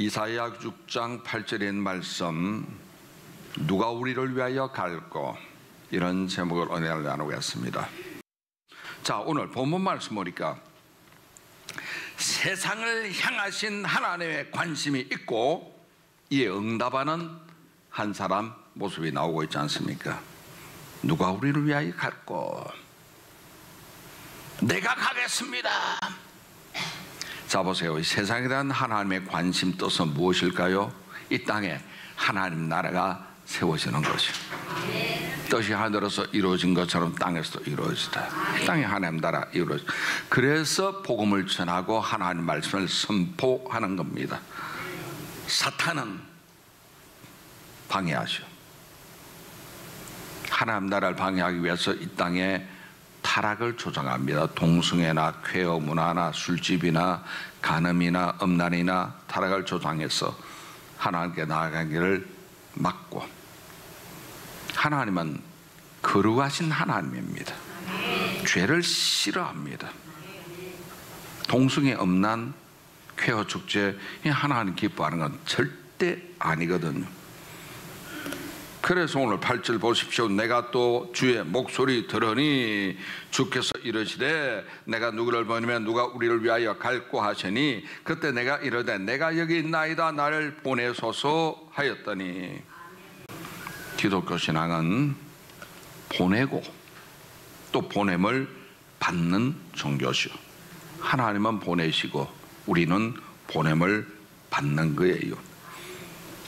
이사야 6장 8절에 있는 말씀, 누가 우리를 위하여 갈고, 이런 제목을 은혜를 나누겠습니다. 자, 오늘 본문 말씀 보니까 세상을 향하신 하나님의 관심이 있고 이에 응답하는 한 사람 모습이 나오고 있지 않습니까? 누가 우리를 위하여 갈고, 내가 가겠습니다. 자, 보세요. 세상에 대한 하나님의 관심 뜻은 무엇일까요? 이 땅에 하나님 나라가 세워지는 것이요, 뜻이 하늘에서 이루어진 것처럼 땅에서도 이루어지다. 이 땅에 하나님 나라 이루어지다. 그래서 복음을 전하고 하나님 말씀을 선포하는 겁니다. 사탄은 방해하죠. 하나님 나라를 방해하기 위해서 이 땅에 타락을 조장합니다. 동성애나 쾌어 문화나 술집이나 간음이나 음란이나 타락을 조장해서 하나님께 나아가기를 막고, 하나님은 거룩하신 하나님입니다. 죄를 싫어합니다. 동성애, 음란, 쾌어 축제, 하나님 기뻐하는 건 절대 아니거든요. 그래서 오늘 8절 보십시오. 내가 또 주의 목소리 들으니 주께서 이르시되 내가 누구를 보내면 누가 우리를 위하여 갈고 하시니 그때 내가 이르되 내가 여기 있나이다 나를 보내소서 하였더니, 기독교 신앙은 보내고 또 보냄을 받는 종교시오. 하나님은 보내시고 우리는 보냄을 받는 거예요.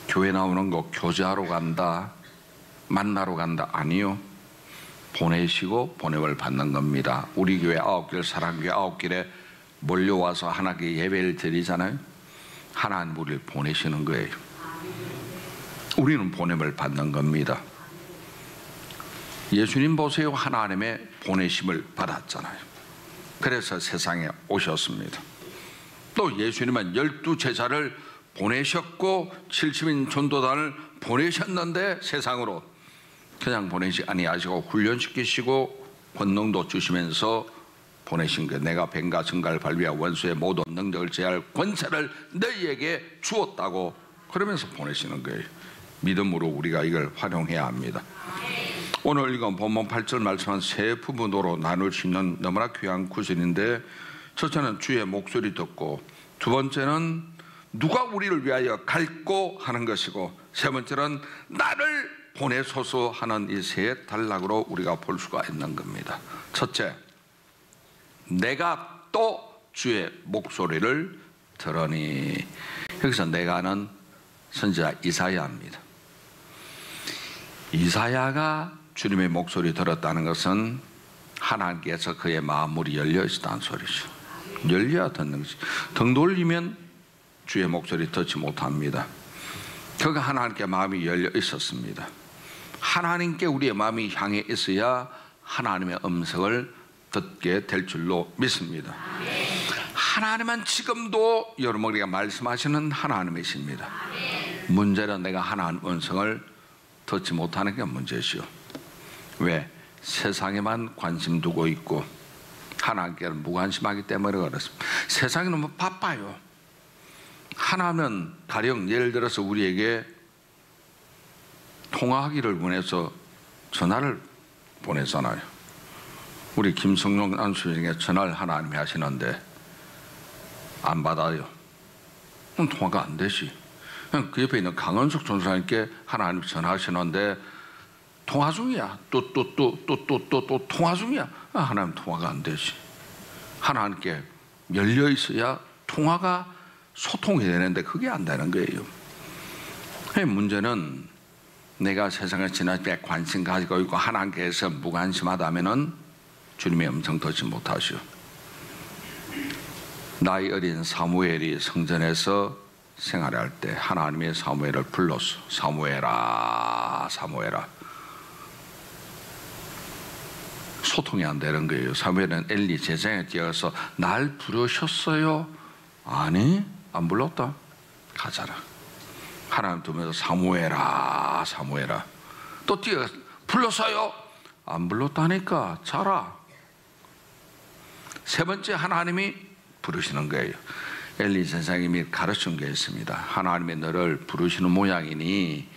교회 나오는 거 교제하러 간다, 만나러 간다, 아니요. 보내시고 보냄을 받는 겁니다. 우리 교회 9길, 사랑교회 9길에 몰려와서 하나님께 예배를 드리잖아요. 하나님 우리를 보내시는 거예요. 우리는 보냄을 받는 겁니다. 예수님 보세요. 하나님의 보내심을 받았잖아요. 그래서 세상에 오셨습니다. 또 예수님은 12제자를 보내셨고 70인 전도단을 보내셨는데 세상으로 그냥 보내지 아니하시고 훈련시키시고 권능도 주시면서 보내신 것. 내가 뱀과 증가를 발휘하 원수의 모든 능력을 제할 권세를 너희에게 주었다고 그러면서 보내시는 거예요. 믿음으로 우리가 이걸 활용해야 합니다. 오늘 읽은 본문 8절 말씀은 세 부분으로 나눌 수 있는 너무나 귀한 구절인데, 첫째는 주의 목소리 듣고, 두 번째는 누가 우리를 위하여 갈고 하는 것이고, 세 번째는 나를 보내소서 하는 이 세 단락으로 우리가 볼 수가 있는 겁니다. 첫째, 내가 또 주의 목소리를 들으니. 여기서 내가는 선지자 이사야입니다. 이사야가 주님의 목소리 들었다는 것은 하나님께서 그의 마음이 열려 있었다는 소리죠. 열려야 듣는 것이. 등 돌리면 주의 목소리 듣지 못합니다. 그가 하나님께 마음이 열려 있었습니다. 하나님께 우리의 마음이 향해 있어야 하나님의 음성을 듣게 될 줄로 믿습니다. 하나님은 지금도 여러분에게 말씀하시는 하나님이십니다. 문제는 내가 하나님 음성을 듣지 못하는 게 문제시오. 왜? 세상에만 관심 두고 있고 하나님께는 무관심하기 때문에 그렇습니다. 세상이 너무 바빠요. 하나님은 가령 예를 들어서 우리에게 통화하기를 원해서 전화를 보내잖아요. 우리 김성룡 안수님에게 전화를 하나님이 하시는데 안 받아요. 그럼 통화가 안 되지. 그 옆에 있는 강은숙 전사님께 하나님 전화하시는데 통화 중이야. 또 통화 중이야. 하나님 통화가 안 되지. 하나님께 열려 있어야 통화가 소통이 되는데 그게 안 되는 거예요. 문제는 내가 세상을 지날 때 관심 가지고 있고 하나님께서 무관심하다면은 주님의 음성 듣지 못하시오. 나이 어린 사무엘이 성전에서 생활할 때 하나님의 사무엘을 불렀어. 사무엘아, 사무엘아. 소통이 안 되는 거예요. 사무엘은 엘리 제사장에 뛰어서 날 부르셨어요? 아니, 안 불렀다. 가자라. 하나님 두면서 사무엘아, 사무엘아. 또 뛰어 불렀어요? 안 불렀다니까. 자라. 세 번째 하나님이 부르시는 거예요. 엘리 선생님이 가르친 게 있습니다. 하나님이 너를 부르시는 모양이니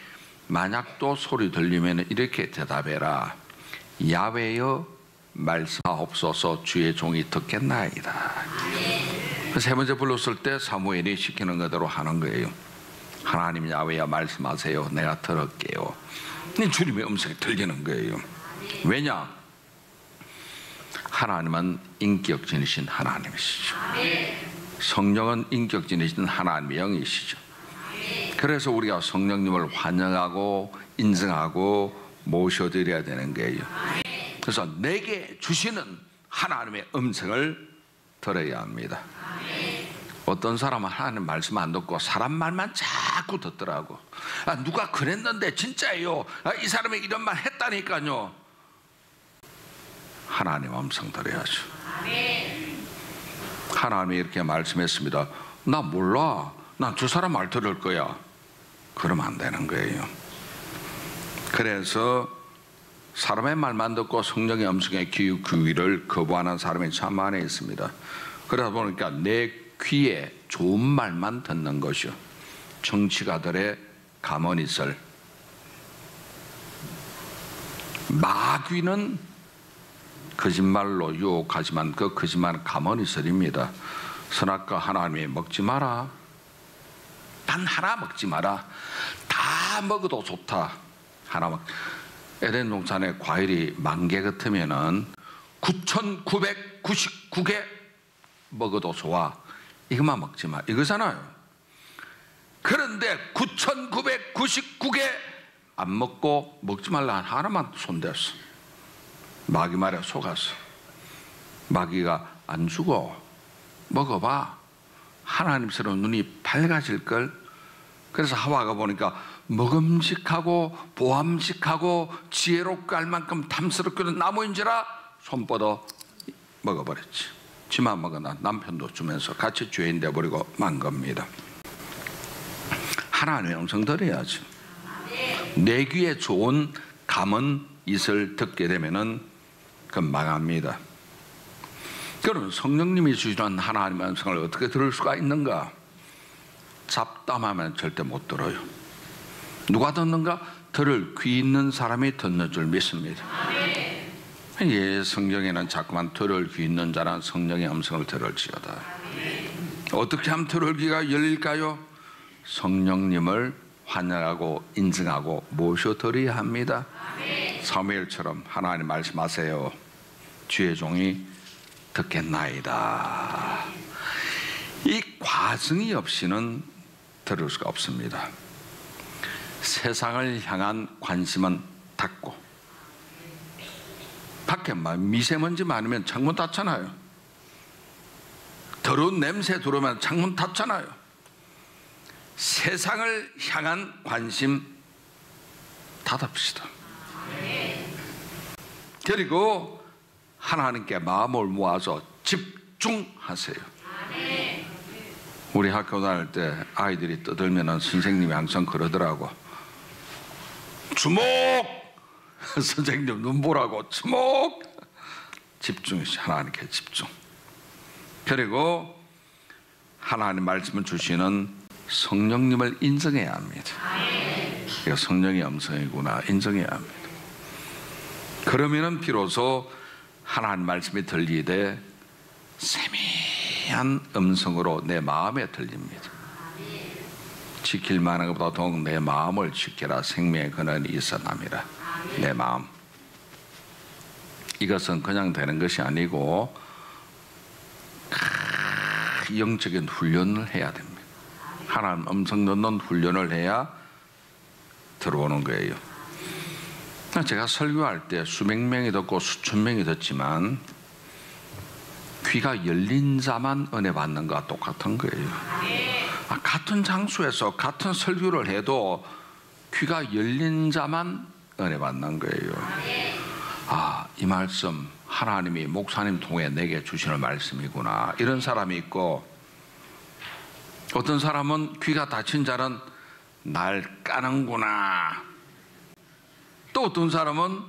만약 또 소리 들리면 이렇게 대답해라. 야훼여 말씀하옵소서, 주의 종이 듣겠나이다. 세 번째 불렀을 때 사무엘이 시키는 그대로 하는 거예요. 하나님 야훼여 말씀하세요. 내가 들을게요. 주님의 음성이 들리는 거예요. 왜냐? 하나님은 인격진이신 하나님이시죠. 성령은 인격진이신 하나님의 영이시죠. 그래서 우리가 성령님을 환영하고 인정하고 모셔드려야 되는 거예요. 그래서 내게 주시는 하나님의 음성을 들어야 합니다. 어떤 사람은 하나님 말씀 안 듣고 사람 말만 자꾸 듣더라고. 누가 그랬는데 진짜예요. 이 사람이 이런 말 했다니까요. 하나님 음성 들어야죠. 하나님이 이렇게 말씀했습니다. 나 몰라. 난 저 사람 말 들을 거야. 그러면 안 되는 거예요. 그래서 사람의 말만 듣고 성령의 음성에 귀 기울이를 거부하는 사람이 참 많이 있습니다. 그러다 보니까 내 귀에 좋은 말만 듣는 것이요, 정치가들의 가머니설, 마귀는 거짓말로 유혹하지만 그 거짓말은 가머니설입니다. 선악과 하나님이 먹지 마라, 단 하나 먹지 마라, 다 먹어도 좋다. 하나 먹. 에덴 동산에 과일이 10,000개 같으면은 9,999개 먹어도 좋아. 이것만 먹지 마. 이거잖아요. 그런데 9,999개 안 먹고 먹지 말라 하나만 손댔어. 마귀 말에 속았어. 마귀가 안 죽어. 먹어봐. 하나님스러운 눈이 밝아질걸. 그래서 하와가 보니까 먹음직하고 보암직하고 지혜롭게 할 만큼 탐스럽게도 나무인지라 손 뻗어 먹어버렸지. 지만 먹어나 남편도 주면서 같이 죄인 되어버리고 만 겁니다. 하나님의 음성 들어야죠. 내 귀에 좋은 감은 이슬 듣게 되면은 그건 망합니다. 그럼 성령님이 주시는 하나님의 음성을 어떻게 들을 수가 있는가? 잡담하면 절대 못 들어요. 누가 듣는가? 들을 귀 있는 사람이 듣는 줄 믿습니다. 예, 성경에는 자꾸만 들을 귀 있는 자란 성령의 음성을 들을지어다. 어떻게 하면 들을 귀가 열릴까요? 성령님을 환영하고 인정하고 모셔드려야 합니다. 사무엘처럼 하나님 말씀하세요. 주의 종이 듣겠나이다. 이 과정이 없이는 들을 수가 없습니다. 세상을 향한 관심은 닫고, 밖에 미세먼지 많으면 창문 닫잖아요. 더러운 냄새 들어오면 창문 닫잖아요. 세상을 향한 관심 닫읍시다. 그리고 하나님께 마음을 모아서 집중하세요. 우리 학교 다닐 때 아이들이 떠들면 선생님이 항상 그러더라고. 주목! 선생님 눈 보라고. 주목! 집중이지. 하나님께 집중. 그리고 하나님 말씀을 주시는 성령님을 인정해야 합니다. 이거 성령의 음성이구나 인정해야 합니다. 그러면은 비로소 하나님 말씀이 들리되 세미한 음성으로 내 마음에 들립니다. 지킬 만한 것보다 더욱 내 마음을 지켜라. 생명의 근원이 있어남이라. 내 마음. 이것은 그냥 되는 것이 아니고 영적인 훈련을 해야 됩니다. 하나님 음성 듣는 훈련을 해야 들어오는 거예요. 제가 설교할 때 수백 명이 듣고 수천 명이 듣지만 귀가 열린 자만 은혜 받는 것과 똑같은 거예요. 같은 장소에서 같은 설교를 해도 귀가 열린 자만 은혜 받는 거예요. 이 말씀 하나님이 목사님 통해 내게 주시는 말씀이구나. 이런 사람이 있고, 어떤 사람은 귀가 닫힌 자는 날 까는구나. 또 어떤 사람은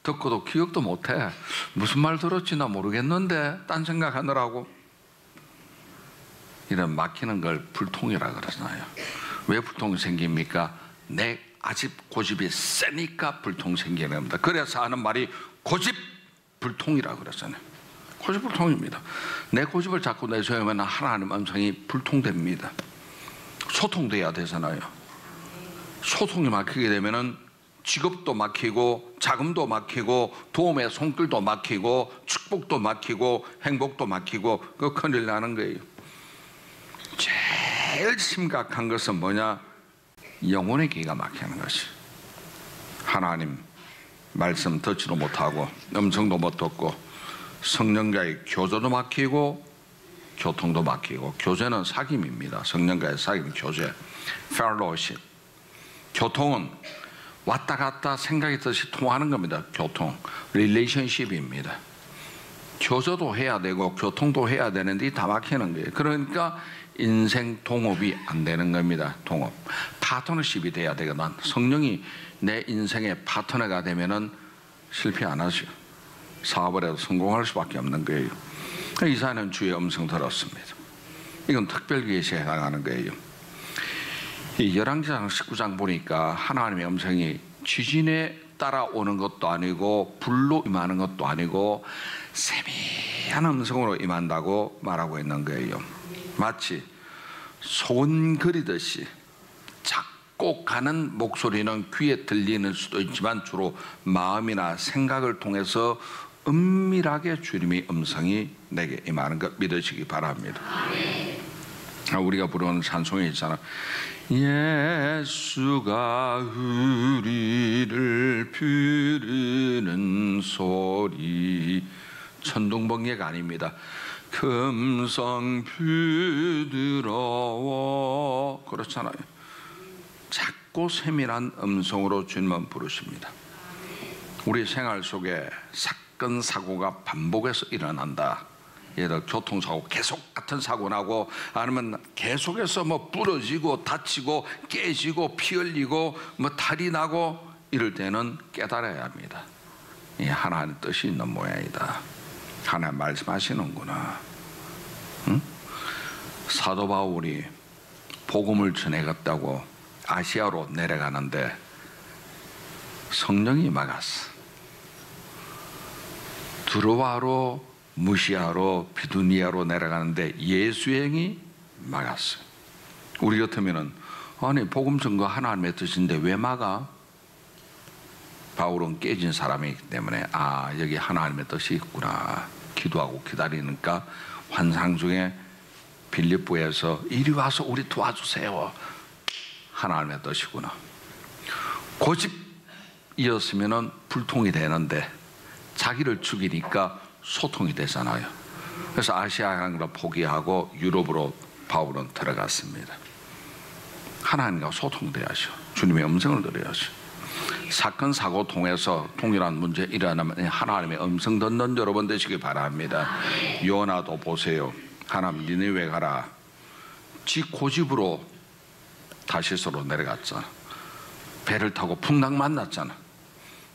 듣고도 기억도 못해. 무슨 말 들었지 나 모르겠는데 딴 생각하느라고. 이런 막히는 걸 불통이라 그러잖아요. 왜 불통이 생깁니까? 내 아직 고집이 세니까 불통 생기는 겁니다. 그래서 하는 말이 고집 불통이라 그러잖아요. 고집 불통입니다. 내 고집을 자꾸 내세우면 하나님 음성이 불통됩니다. 소통돼야 되잖아요. 소통이 막히게 되면은 직업도 막히고 자금도 막히고 도움의 손길도 막히고 축복도 막히고 행복도 막히고 그 큰일 나는 거예요. 제일 심각한 것은 뭐냐? 영혼의 기가 막히는 것이. 하나님 말씀 듣지도 못하고 음성도 못 듣고 성령과의 교제도 막히고 교통도 막히고. 교제는 사귐입니다. 성령과의 사귐, 교제, fellowship. 교통은 왔다 갔다 생각이 뜻이 통하는 겁니다. 교통, relationship입니다. 교제도 해야 되고 교통도 해야 되는데 다 막히는 거예요. 그러니까 인생 동업이 안 되는 겁니다. 동업, 파트너십이 돼야 되거든. 성령이 내 인생의 파트너가 되면은 실패 안 하죠. 사업을 해도 성공할 수밖에 없는 거예요. 이사는 주의 음성 들었습니다. 이건 특별계시에 해당하는 거예요. 이 열왕기상 19장 보니까 하나님의 음성이 지진에 따라오는 것도 아니고 불로 임하는 것도 아니고 세미한 음성으로 임한다고 말하고 있는 거예요. 마치 소원 그리듯이 작고 가는 목소리는 귀에 들리는 수도 있지만 주로 마음이나 생각을 통해서 은밀하게 주님의 음성이 내게 임하는 것 믿으시기 바랍니다. 우리가 부르는 찬송이 있잖아. 예수가 우리를 부르는 소리. 천둥번개가 아닙니다. 금성 부드러워. 그렇잖아요. 작고 세밀한 음성으로 주님은 부르십니다. 우리 생활 속에 사건 사고가 반복해서 일어난다. 예를 들어 교통사고 계속 같은 사고 나고, 아니면 계속해서 뭐 부러지고 다치고 깨지고 피 흘리고 뭐 탈이 나고, 이럴 때는 깨달아야 합니다. 이 하나님 뜻이 있는 모양이다. 하나님 말씀하시는구나. 응? 사도 바울이 복음을 전해갔다고 아시아로 내려가는데 성령이 막았어. 드로아로, 무시아로, 비두니아로 내려가는데 예수행이 막았어요. 우리 같으면은 아니 복음 전거 하나님의 뜻인데 왜 막아? 바울은 깨진 사람이기 때문에 아 여기 하나님의 뜻이 있구나. 기도하고 기다리니까 환상 중에 빌립보에서 이리 와서 우리 도와주세요. 하나님의 뜻이구나. 고집이었으면은 불통이 되는데 자기를 죽이니까 소통이 되잖아요. 그래서 아시아 강으로 포기하고 유럽으로 바울은 들어갔습니다. 하나님과 소통돼야죠. 주님의 음성을 들어야죠. 사건 사고 통해서 동일한 문제 일어나면 하나님의 음성 듣는 여러분 되시기 바랍니다. 요나도 보세요. 하나님 니느웨 가라. 지 고집으로 다시스로 내려갔잖아. 배를 타고 풍랑 만났잖아.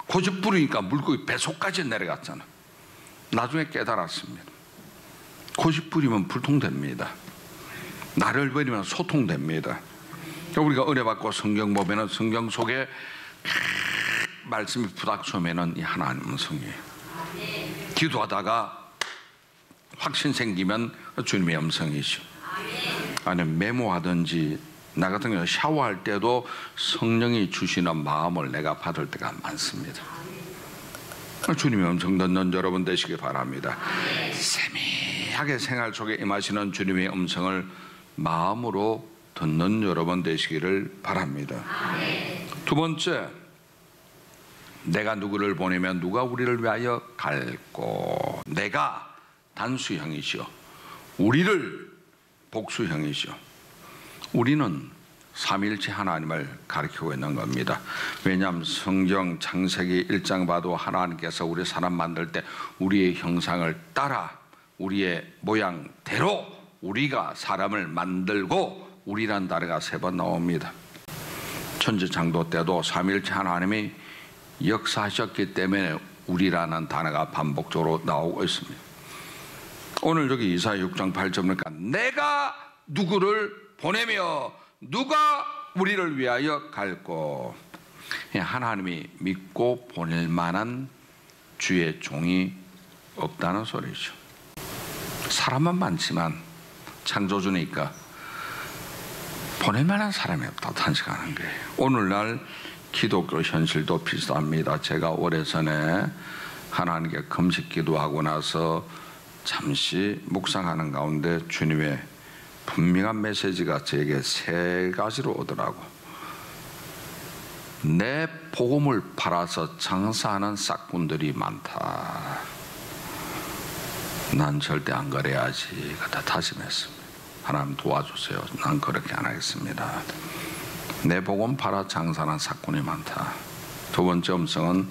고집 부리니까 물고기 뱃속까지 내려갔잖아. 나중에 깨달았습니다. 고집 부리면 불통됩니다. 나를 버리면 소통됩니다. 우리가 은혜 받고 성경 보면은 성경 속에 말씀이 부닥쳐오면은 이 하나님 음성이에요. 기도하다가 확신 생기면 주님의 음성이죠. 아니면 메모하든지, 나 같은 경우 샤워할 때도 성령이 주시는 마음을 내가 받을 때가 많습니다. 주님의 음성 듣는 여러분 되시기 바랍니다. 세미하게 생활 속에 임하시는 주님의 음성을 마음으로 듣는 여러분 되시기를 바랍니다. 두 번째, 내가 누구를 보내면 누가 우리를 위하여 갈고. 내가 단수형이죠. 우리를 복수형이죠. 우리는 삼위일체 하나님을 가리키고 있는 겁니다. 왜냐하면 성경 창세기 1장 봐도 하나님께서 우리 사람 만들 때 우리의 형상을 따라 우리의 모양대로 우리가 사람을 만들고, 우리란 단어가 3번 나옵니다. 천지창조 때도 삼위일체 하나님이 역사하셨기 때문에 우리라는 단어가 반복적으로 나오고 있습니다. 오늘 여기 이사야 6장 8절 보니까 내가 누구를 보내며 누가 우리를 위하여 갈꼬. 하나님이 믿고 보낼 만한 주의 종이 없다는 소리죠. 사람은 많지만 창조주니까 보낼 만한 사람이 없다 탄식하는 거예요. 오늘날 기독교 현실도 비슷합니다. 제가 오래전에 하나님께 금식 기도하고 나서 잠시 묵상하는 가운데 주님의 분명한 메시지가 제게 3가지로 오더라고. 내 복음을 팔아서 장사하는 싹군들이 많다. 난 절대 안 그래야지. 그다 다짐했습니다. 하나님 도와주세요. 난 그렇게 안 하겠습니다. 내 복음 팔아 장사하는 싹군이 많다. 두 번째 음성은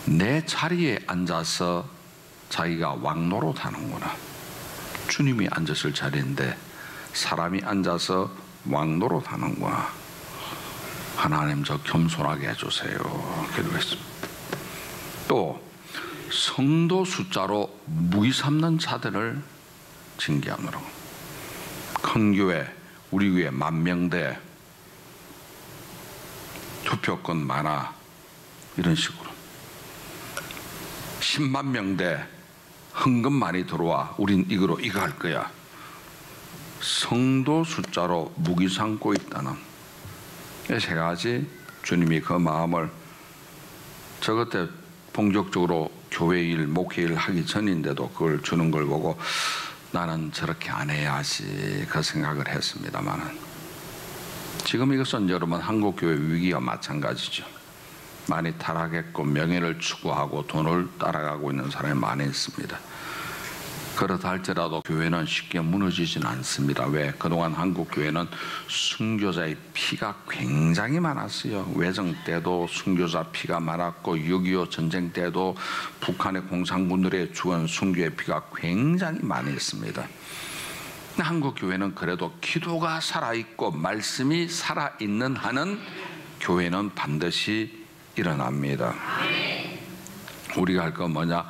내 자리에 앉아서 자기가 왕노릇 하는구나. 주님이 앉으실 자리인데 사람이 앉아서 왕노릇 하는구나. 하나님 저 겸손하게 해주세요. 기도했습니다. 또 성도 숫자로 무기 삼는 자들을 징계하느라고. 큰 교회, 우리 교회 10,000명대, 투표권 많아, 이런 식으로 10만 명대 헌금 많이 들어와, 우린 이거 할 거야. 성도 숫자로 무기 삼고 있다는 3가지. 주님이 그 마음을, 저 그때 본격적으로 교회 일, 목회 일 하기 전인데도 그걸 주는 걸 보고 나는 저렇게 안 해야지 그 생각을 했습니다만은, 지금 이것은 여러분 한국교회 위기와 마찬가지죠. 많이 타락했고 명예를 추구하고 돈을 따라가고 있는 사람이 많이 있습니다. 그렇다 할지라도 교회는 쉽게 무너지진 않습니다. 왜? 그동안 한국 교회는 순교자의 피가 굉장히 많았어요. 외정 때도 순교자 피가 많았고 6.25 전쟁 때도 북한의 공산군들의 죽은 순교의 피가 굉장히 많이 있습니다. 한국 교회는 그래도 기도가 살아있고 말씀이 살아있는 한은 교회는 반드시 일어납니다. 우리가 할 건 뭐냐?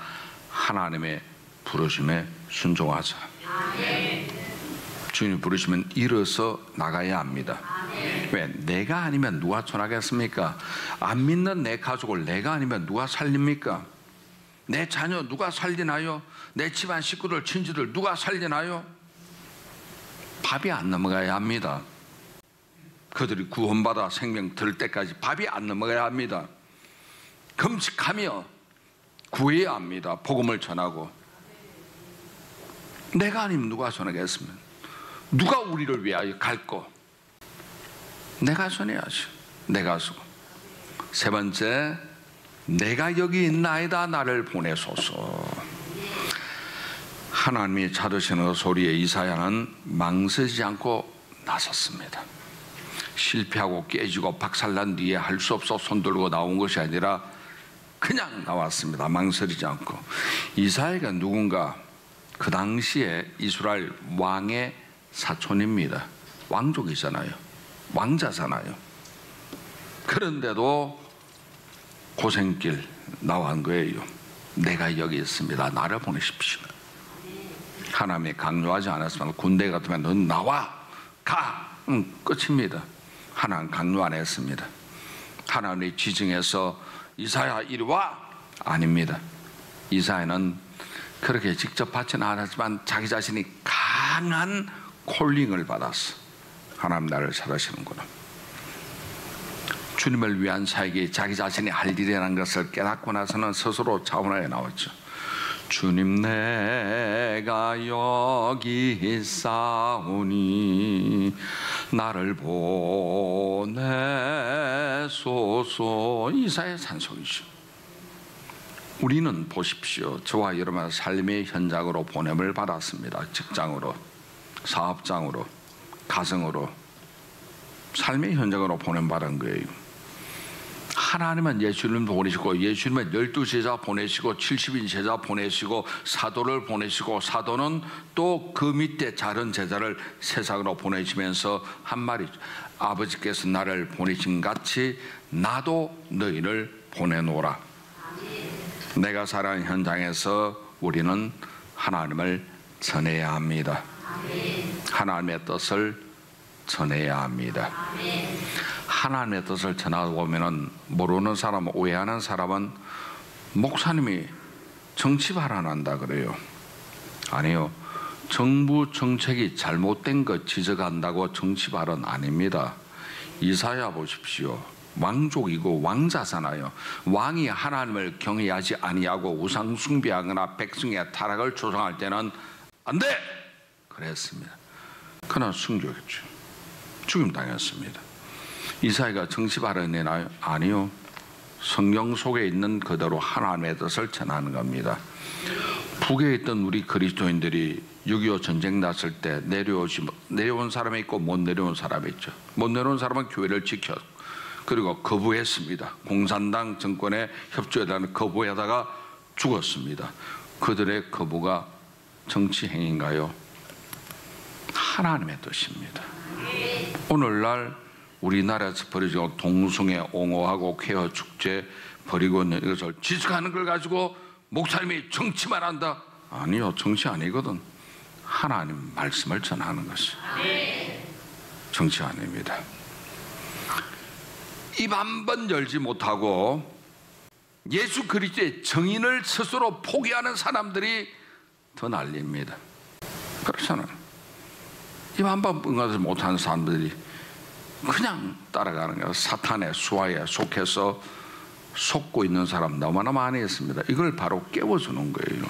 하나님의 부르심에 순종하자. 주님 부르시면 일어서 나가야 합니다. 왜? 내가 아니면 누가 전하겠습니까? 안 믿는 내 가족을 내가 아니면 누가 살립니까? 내 자녀 누가 살리나요? 내 집안 식구들, 친지들 누가 살리나요? 밥이 안 넘어가야 합니다. 그들이 구원받아 생명 들 때까지 밥이 안 넘어가야 합니다. 금식하며 구해야 합니다. 복음을 전하고. 내가 아니면 누가 전하겠습니까? 누가 우리를 위하여 갈꼬? 내가 전해야죠. 내가 쓰고. 세 번째, 내가 여기 있나이다 나를 보내소서. 하나님이 찾으시는 소리에 이사야는 망설이지 않고 나섰습니다. 실패하고 깨지고 박살난 뒤에 할 수 없어 손들고 나온 것이 아니라 그냥 나왔습니다. 망설이지 않고. 이사야가 누군가? 그 당시에 이스라엘 왕의 사촌입니다. 왕족이잖아요. 왕자잖아요. 그런데도 고생길 나온 거예요. 내가 여기 있습니다. 나를 보내십시오. 하나님이 강요하지 않았으면 군대 같으면 넌 나와 가 끝입니다. 하나님 강요 안 했습니다. 하나님이 지정해서 이사야 이리 와 아닙니다. 이사야는 그렇게 직접 받지는 않았지만 자기 자신이 강한 콜링을 받았어. 하나님 나를 찾으시는구나. 주님을 위한 사역이 자기 자신이 할 일이라는 것을 깨닫고 나서는 스스로 자원하여 나왔죠. 주님 내가 여기 있사오니 나를 보내소서. 이사야의 찬송이죠. 우리는 보십시오. 저와 여러분의 삶의 현장으로 보냄을 받았습니다. 직장으로, 사업장으로, 가정으로, 삶의 현장으로 보냄받은 거예요. 하나님은 예수님을 보내시고, 예수님은 12제자 보내시고, 70인 제자 보내시고, 사도를 보내시고, 사도는 또 그 밑에 다른 제자를 세상으로 보내시면서 한 말이죠. 아버지께서 나를 보내신 같이 나도 너희를 보내노라. 내가 살아가는 현장에서 우리는 하나님을 전해야 합니다. 하나님의 뜻을 전해야 합니다. 하나님의 뜻을 전하다 보면은 모르는 사람, 오해하는 사람은 목사님이 정치 발언한다 그래요. 아니요. 정부 정책이 잘못된 것 지적한다고 정치 발언 아닙니다. 이사야 보십시오. 왕족이고 왕자잖아요. 왕이 하나님을 경외하지 아니하고 우상 숭배하거나 백성의 타락을 조장할 때는 안 돼! 그랬습니다. 그러나 순교했죠. 죽임 당했습니다. 이사야가 정치 발언이나요? 아니요. 성경 속에 있는 그대로 하나님의 뜻을 전하는 겁니다. 북에 있던 우리 그리스도인들이 6.25 전쟁 났을 때 내려온 사람이 있고 못 내려온 사람이 있죠. 못 내려온 사람은 교회를 지켜 그리고 거부했습니다. 공산당 정권에 협조해달라는 거부하다가 죽었습니다. 그들의 거부가 정치 행위인가요? 하나님의 뜻입니다. 오늘날 우리나라에서 벌어지고 동성애 옹호하고 쾌허 축제 벌이고 있는 이것을 지적하는 걸 가지고 목사님이 정치만 한다? 아니요, 정치 아니거든. 하나님 말씀을 전하는 것이 정치 아닙니다. 입 한 번 열지 못하고 예수 그리스도의 정인을 스스로 포기하는 사람들이 더 난립니다. 그렇잖아요. 입 한 번 응하지 못하는 사람들이 그냥 따라가는 거예요. 사탄의 수하에 속해서 속고 있는 사람 너무나 많이 있습니다. 이걸 바로 깨워주는 거예요.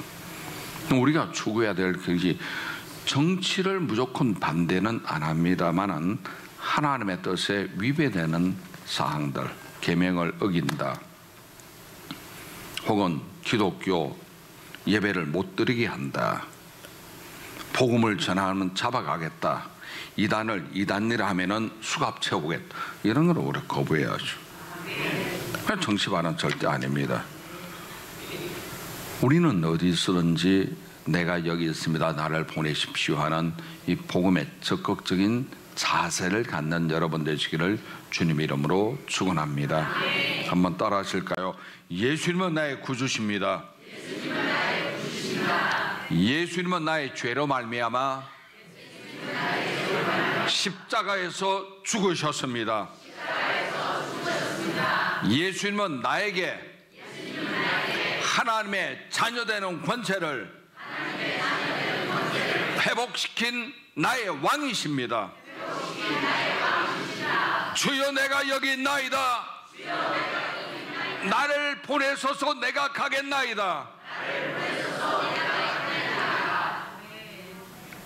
우리가 추구해야 될 것이 정치를 무조건 반대는 안 합니다만은 하나님의 뜻에 위배되는 사항들, 계명을 어긴다, 혹은 기독교 예배를 못 드리게 한다, 복음을 전하면 잡아가겠다, 이단을 이단이라 하면은 수갑 채우겠다, 이런 걸 우리가 거부해야죠. 정치 발언 절대 아닙니다. 우리는 어디 있으든지 내가 여기 있습니다, 나를 보내십시오 하는 이 복음의 적극적인 자세를 갖는 여러분 되시기를 주님 이름으로 축원합니다. 한번 따라 하실까요? 예수님은 나의 구주십니다. 예수님은 나의 죄로 말미암아 십자가에서 죽으셨습니다. 예수님은 나에게 하나님의 자녀되는 권세를 회복시킨 나의 왕이십니다. 주여 내가 여기 있나이다. 나를 보내소서 내가 가겠나이다.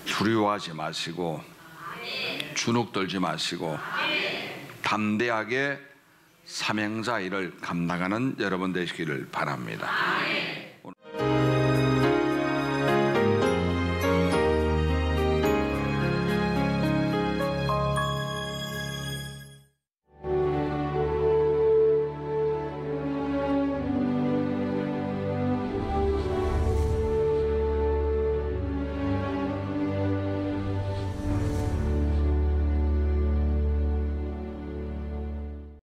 두려워하지 마시고 주눅 들지 마시고 담대하게 사명자 일을 감당하는 여러분 되시기를 바랍니다.